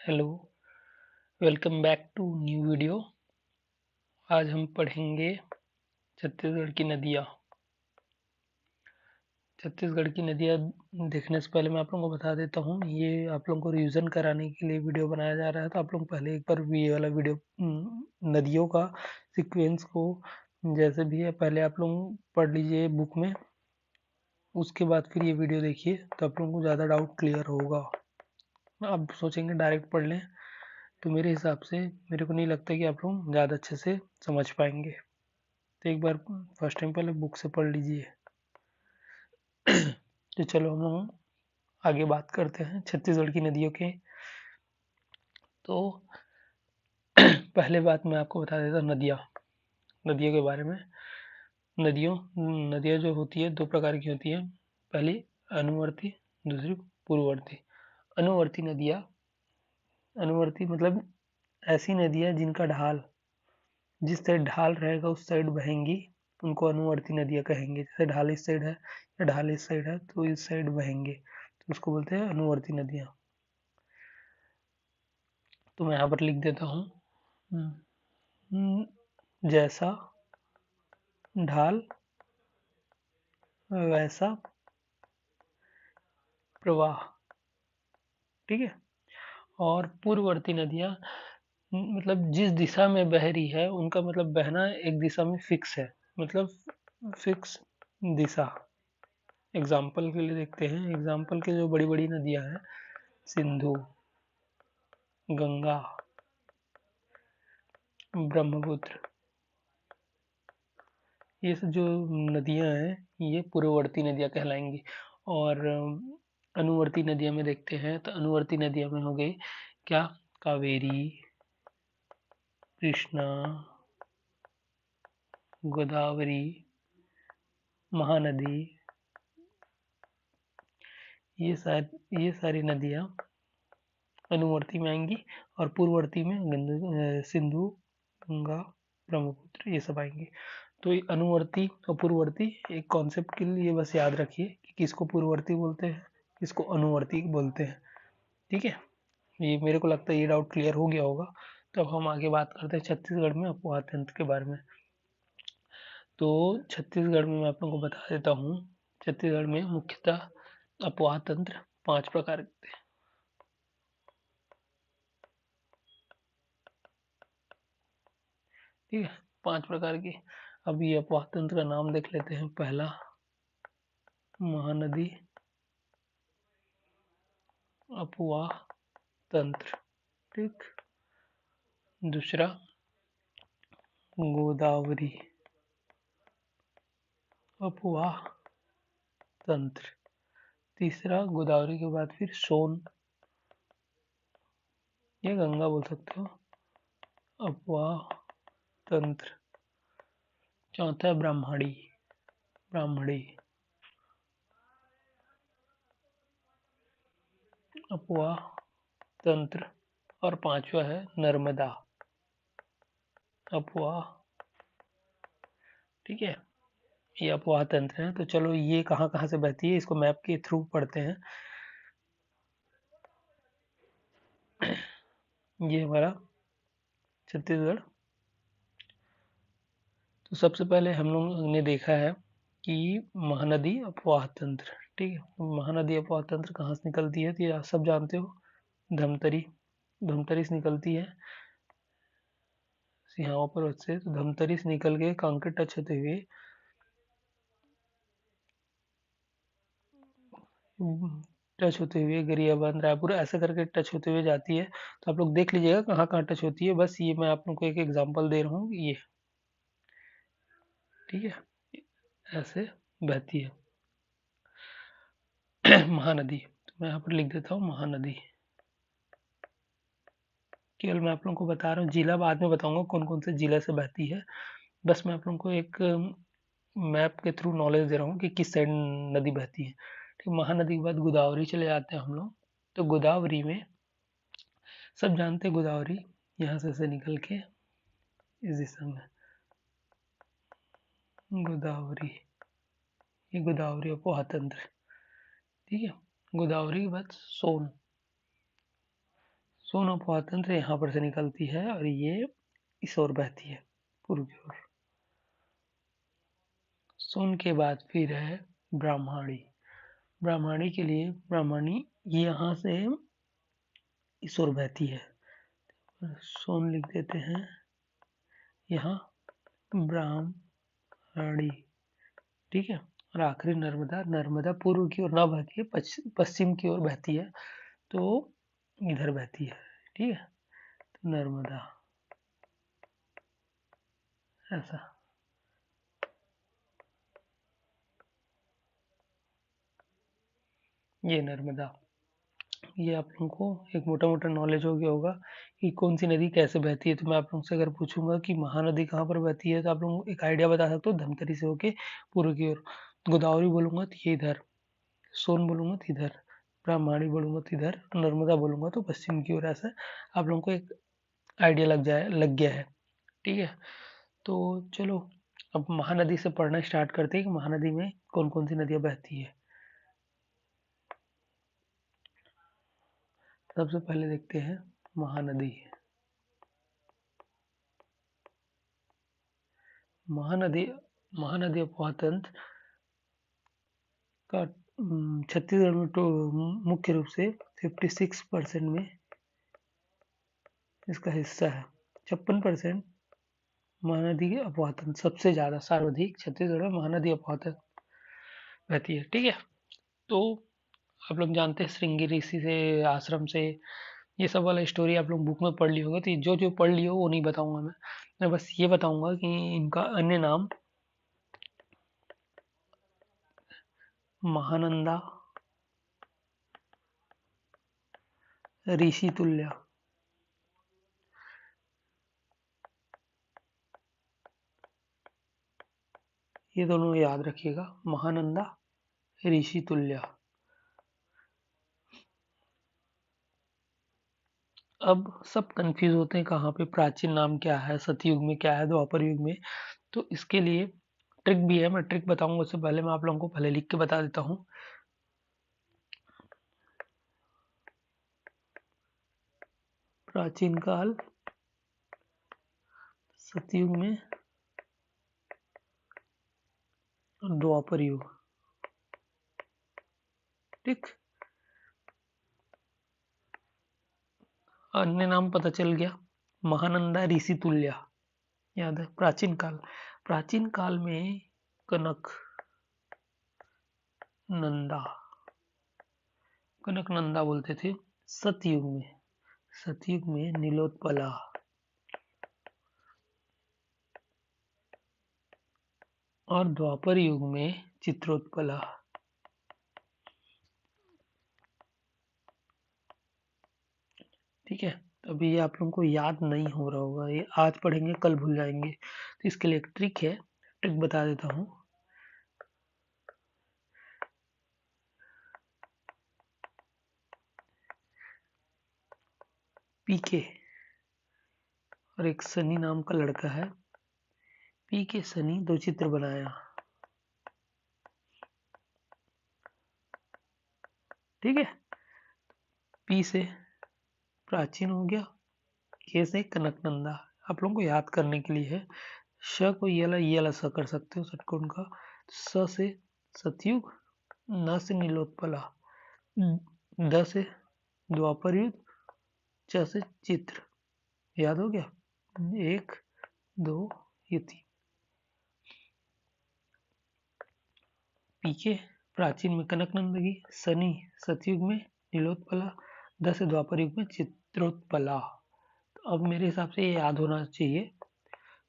Hello, welcome back to new video. आज हम पढ़ेंगे छत्तीसगढ़ की नदियाँ। छत्तीसगढ़ की नदियाँ देखने से पहले मैं आप लोगों को बता देता हूँ, ये आप लोगों को रिवीजन कराने के लिए वीडियो बनाया जा रहा है। तो आप लोग पहले एक बार ये वाला वीडियो नदियों का सीक्वेंस को जैसे भी है पहले आप लोग पढ़ लीजिए बुक में, उसके बाद फिर ये वीडियो देखिए तो आप लोगों को ज़्यादा डाउट क्लियर होगा। आप सोचेंगे डायरेक्ट पढ़ लें, तो मेरे हिसाब से मेरे को नहीं लगता कि आप लोग ज़्यादा अच्छे से समझ पाएंगे। तो एक बार फर्स्ट टाइम पहले बुक से पढ़ लीजिए। तो चलो हम लोग आगे बात करते हैं छत्तीसगढ़ की नदियों के। तो पहले बात मैं आपको बता देता हूँ नदियों के बारे में। नदियाँ जो होती है दो प्रकार की होती है। पहली अनुवर्ती, दूसरी पूर्ववर्ती। अनुवर्ती मतलब ऐसी नदियाँ जिनका ढाल जिस साइड ढाल रहेगा उस साइड बहेंगी, उनको अनुवर्ती नदियाँ कहेंगे। जैसे ढाल इस साइड है या ढाल इस साइड है तो इस साइड बहेंगे, तो उसको बोलते हैं अनुवर्ती नदियाँ। तो मैं यहाँ पर लिख देता हूँ, जैसा ढाल वैसा प्रवाह। ठीक है। और पूर्ववर्ती नदियाँ मतलब जिस दिशा में बह रही है उनका मतलब बहना एक दिशा में फिक्स है, मतलब फिक्स दिशा। एग्जाम्पल के लिए देखते हैं, एग्जाम्पल के जो बड़ी बड़ी नदियाँ हैं, सिंधु, गंगा, ब्रह्मपुत्र, ये सब जो नदियाँ हैं ये पूर्ववर्ती नदियाँ कहलाएंगी। और अनुवर्ती नदियाँ में देखते हैं तो अनुवर्ती नदियाँ में हो गई क्या, कावेरी, कृष्णा, गोदावरी, महानदी, ये सारी नदियाँ अनुवर्ती में आएंगी। और पूर्ववर्ती में सिंधु, गंगा, ब्रह्मपुत्र ये सब आएंगे। तो ये अनुवर्ती और पूर्ववर्ती एक कॉन्सेप्ट के लिए बस याद रखिए कि किसको पूर्ववर्ती बोलते हैं, किसको अनुवर्ती बोलते हैं। ठीक है, ये मेरे को लगता है ये डाउट क्लियर हो गया होगा। तो अब हम आगे बात करते हैं छत्तीसगढ़ में अपवाह तंत्र के बारे में। तो छत्तीसगढ़ में मैं आप लोगों को बता देता हूँ, छत्तीसगढ़ में मुख्यतः अपवाह तंत्र 5 प्रकार के हैं। ठीक है, 5 प्रकार की। अब ये अपवाह तंत्र का नाम देख लेते हैं। पहला महानदी अपवाह तंत्र। ठीक। दूसरा गोदावरी अपवाह तंत्र। तीसरा गोदावरी के बाद फिर सोन या गंगा बोल सकते हो, अपवाह तंत्र। चौथा है ब्राह्मणी अपवाह तंत्र। और पांचवा है नर्मदा अपवाह। ठीक है, ये अपवाह तंत्र है। तो चलो ये कहाँ कहाँ से बहती है इसको मैप के थ्रू पढ़ते हैं। ये हमारा छत्तीसगढ़। तो सबसे पहले हम लोग ने देखा है कि महानदी अपवाह तंत्र। ठीक है, महानदी अपवाह तंत्र कहाँ से निकलती है तो ये आप सब जानते हो, धमतरी से निकलती है, सिहावा पर्वत से। तो धमतरी से निकल के कांकेर टच होते हुए गरियाबंद, रायपुर ऐसे करके टच होते हुए जाती है। तो आप लोग देख लीजिएगा कहाँ कहाँ टच होती है, बस ये मैं आप लोग को एक एग्जांपल दे रहा हूँ ये। ठीक है, ऐसे बहती है महानदी। तो मैं यहाँ पर लिख देता हूँ महानदी। केवल मैं आप लोगों को बता रहा हूँ, जिला बाद में बताऊंगा कौन कौन से जिला से बहती है। बस मैं आप लोगों को एक मैप के थ्रू नॉलेज दे रहा हूँ कि किस साइड नदी बहती है। ठीक, महानदी के बाद गोदावरी चले जाते हैं हम लोग। तो गोदावरी में सब जानते हैं, गोदावरी यहाँ से निकल के इस दिशा में गोदावरी, ये गोदावरी अपवाह तंत्र। ठीक है, गोदावरी के बाद सोन सोन अपवातन से यहाँ पर से निकलती है और ये इस ओर बहती है पूर्व की ओर। सोन के बाद फिर है ब्राह्मणी। ब्राह्मणी के लिए ब्राह्मणी ये यहाँ से इस ओर बहती है, सोन लिख देते हैं यहाँ ब्राह्मणी, ठीक है। और आखिरी नर्मदा। नर्मदा पूर्व की ओर ना बह के पश्चिम की ओर बहती है, तो इधर बहती है, ठीक है। तो नर्मदा ऐसा। ये नर्मदा, ये आप लोगों को एक मोटा मोटा नॉलेज हो गया होगा कि कौन सी नदी कैसे बहती है। तो मैं आप लोगों से अगर पूछूंगा कि महानदी कहाँ पर बहती है, तो आप लोगों को एक आइडिया बता सकते हो, धमतरी से होके पूर्व की ओर। गोदावरी बोलूंगा तो ये इधर, सोन बोलूंगा तो इधर, ब्राह्मणी बोलूंगा तो इधर, नर्मदा बोलूंगा तो पश्चिम की ओर। ऐसा आप लोगों को एक आइडिया लग गया है, ठीक है। तो चलो अब महानदी से पढ़ना स्टार्ट करते हैं कि महानदी में कौन कौन सी नदियां बहती है। सबसे पहले देखते हैं महानदी। महानदी महानदी अपवाह तंत्र का छत्तीसगढ़ में तो मुख्य रूप से 56% में इसका हिस्सा है। 56% महानदी के अपवाह तंत्र सबसे ज्यादा सर्वाधिक छत्तीसगढ़ में महानदी अपवाह तंत्र बहती है, ठीक है। तो आप लोग जानते हैं श्रृंगी ऋषि से, आश्रम से, ये सब वाला स्टोरी आप लोग बुक में पढ़ ली होगा। तो जो जो पढ़ लियो वो नहीं बताऊंगा मैं बस ये बताऊंगा कि इनका अन्य नाम महानंदा, ऋषि तुल्य, ये दोनों याद रखिएगा, महानंदा, ऋषि तुल्य। अब सब कंफ्यूज होते हैं कहाँ पे प्राचीन नाम क्या है, सतयुग में क्या है, द्वापर युग में। तो इसके लिए ट्रिक भी है, मैं ट्रिक बताऊंगा। उससे पहले मैं आप लोगों को पहले लिख के बता देता हूँ। प्राचीन काल, सतयुग में, द्वापर युग, ठीक। अन्य नाम पता चल गया, महानंदा, ऋषि तुल्य, याद है। प्राचीन काल, प्राचीन काल में कनक नंदा, कनक नंदा बोलते थे। सतयुग में, सतयुग में नीलोत्पला, और द्वापर युग में चित्रोत्पला, ठीक है। अभी ये आप लोगों को याद नहीं हो रहा होगा, ये आज पढ़ेंगे कल भूल जाएंगे। तो इसके लिए एक ट्रिक है, ट्रिक बता देता हूँ। पीके और एक सनी नाम का लड़का है, पीके सनी, दो चित्र बनाया, ठीक है। पी से प्राचीन हो गया, के से कनकनंदा। आप लोगों को याद करने के लिए है, श को ये वाला स कर सकते हो षटकोण का। स से सतयुग, न से नीलोत्पला, द से द्वापर युग, च से चित्र। याद हो गया, एक दो ये तीन। पीके प्राचीन में कनकनंदगी, सनी सतयुग में, नीलोत्पला, द से द्वापर युग में चित्रोत्पला। तो अब मेरे हिसाब से ये याद होना चाहिए।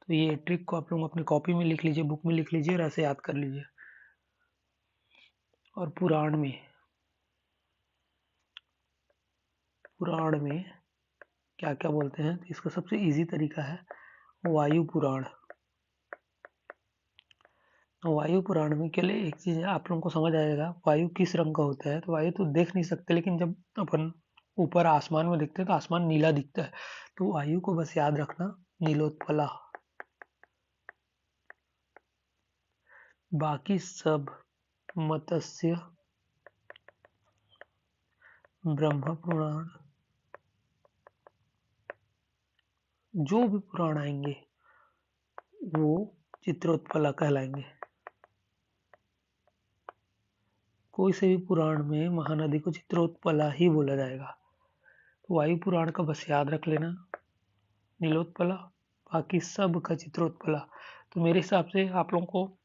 तो ये ट्रिक को आप लोग अपनी कॉपी में लिख लीजिए, बुक में लिख लीजिए और ऐसे याद कर लीजिए। और पुराण में, पुराण में क्या क्या बोलते हैं, इसका सबसे इजी तरीका है वायु पुराण। वायु पुराण में के लिए एक चीज है, आप लोगों को समझ आएगा वायु किस रंग का होता है। तो वायु तो देख नहीं सकते, लेकिन जब अपन ऊपर आसमान में देखते हैं तो आसमान नीला दिखता है। तो वायु को बस याद रखना नीलोत्पला। बाकी सब मत्स्य, ब्रह्म पुराण, जो भी पुराण आएंगे वो चित्रोत्पला कहलाएंगे। कोई से भी पुराण में महानदी को चित्रोत्पला ही बोला जाएगा। तो वायु पुराण का बस याद रख लेना नीलोत्पला, बाकी सब का चित्रोत्पला। तो मेरे हिसाब से आप लोगों को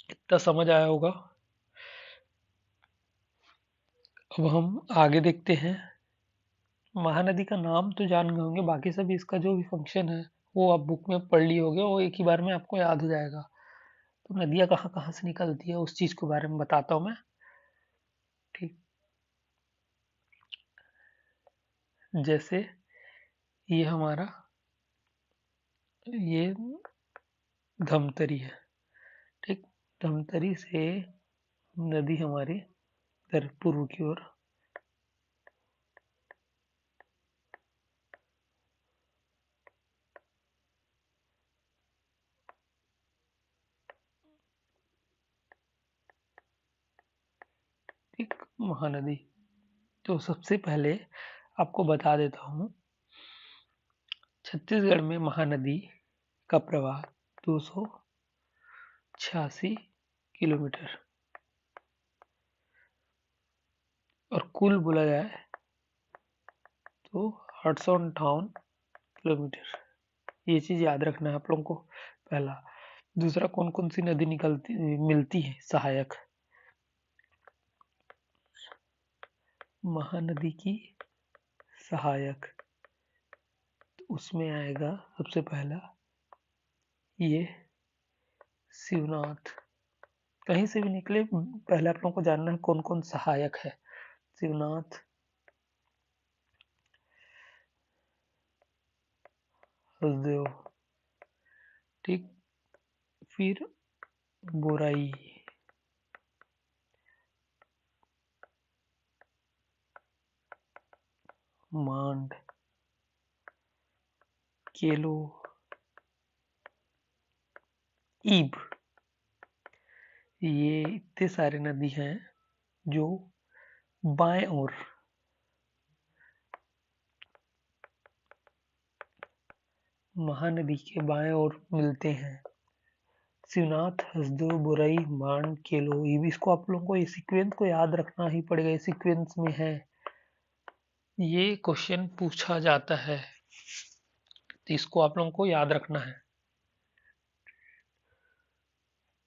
इतना समझ आया होगा। अब हम आगे देखते हैं। महानदी का नाम तो जान गए होंगे, बाकी सब इसका जो भी फंक्शन है वो आप बुक में पढ़ लिए होगे, वो एक ही बार में आपको याद हो जाएगा। तो नदियाँ कहाँ कहाँ से निकलती है उस चीज के बारे में बताता हूँ मैं। ठीक, जैसे ये हमारा ये धमतरी है। ठीक, धमतरी से नदी हमारी इधर पूर्व की ओर एक महानदी। तो सबसे पहले आपको बता देता हूँ, छत्तीसगढ़ में महानदी का प्रवाह 286 किलोमीटर और कुल बोला जाए तो 858 किलोमीटर। ये चीज याद रखना है आप लोगों को, पहला। दूसरा, कौन कौन सी नदी निकलती मिलती है सहायक महानदी की सहायक, तो उसमें आएगा सबसे पहला ये शिवनाथ। कहीं से भी निकले, पहले आप लोगों को जानना है कौन कौन सहायक है। शिवनाथ, हसदेव, ठीक, फिर बोराई, मांड, केलो, ईब। ये इतने सारे नदी हैं जो बाएं ओर महानदी के बाएं ओर मिलते हैं। शिवनाथ, हसदेव, बोराई, मांड, केलो, ईब। इसको आप लोगों को ये सीक्वेंस को याद रखना ही पड़ेगा, ये सीक्वेंस में है, ये क्वेश्चन पूछा जाता है, तो इसको आप लोगों को याद रखना है,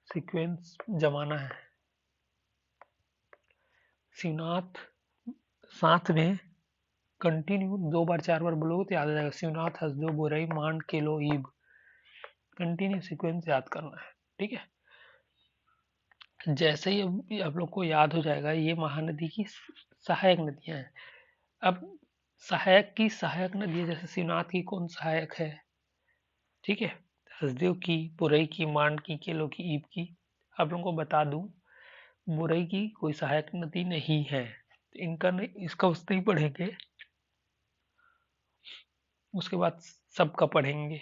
सीक्वेंस जमाना है। शिवनाथ साथ में कंटिन्यू 2 बार 4 बार बोलोगे तो याद आ जाएगा। शिवनाथ, हसदेव, बोराई, मांड, केलो, ईब। कंटिन्यू सीक्वेंस याद करना है, ठीक है। जैसे ही अब आप लोग को याद हो जाएगा, ये महानदी की सहायक नदियां हैं। अब सहायक की सहायक नदी है, जैसे शिवनाथ की कौन सहायक है, ठीक है, हसदेव की, बुरई की, मांड की, केलो की, ईब की। आप लोगों को बता दूं, बुरई की कोई सहायक नदी नहीं है, तो इनका नहीं, इसका उससे ही पढ़ेंगे, उसके बाद सबका पढ़ेंगे।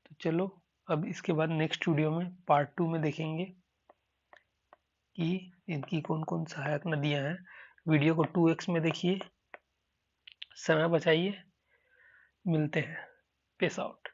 तो चलो, अब इसके बाद नेक्स्ट वीडियो में पार्ट 2 में देखेंगे कि इनकी कौन कौन सहायक नदियां हैं। वीडियो को 2x में देखिए, समय बचाइए। मिलते हैं, पीस आउट।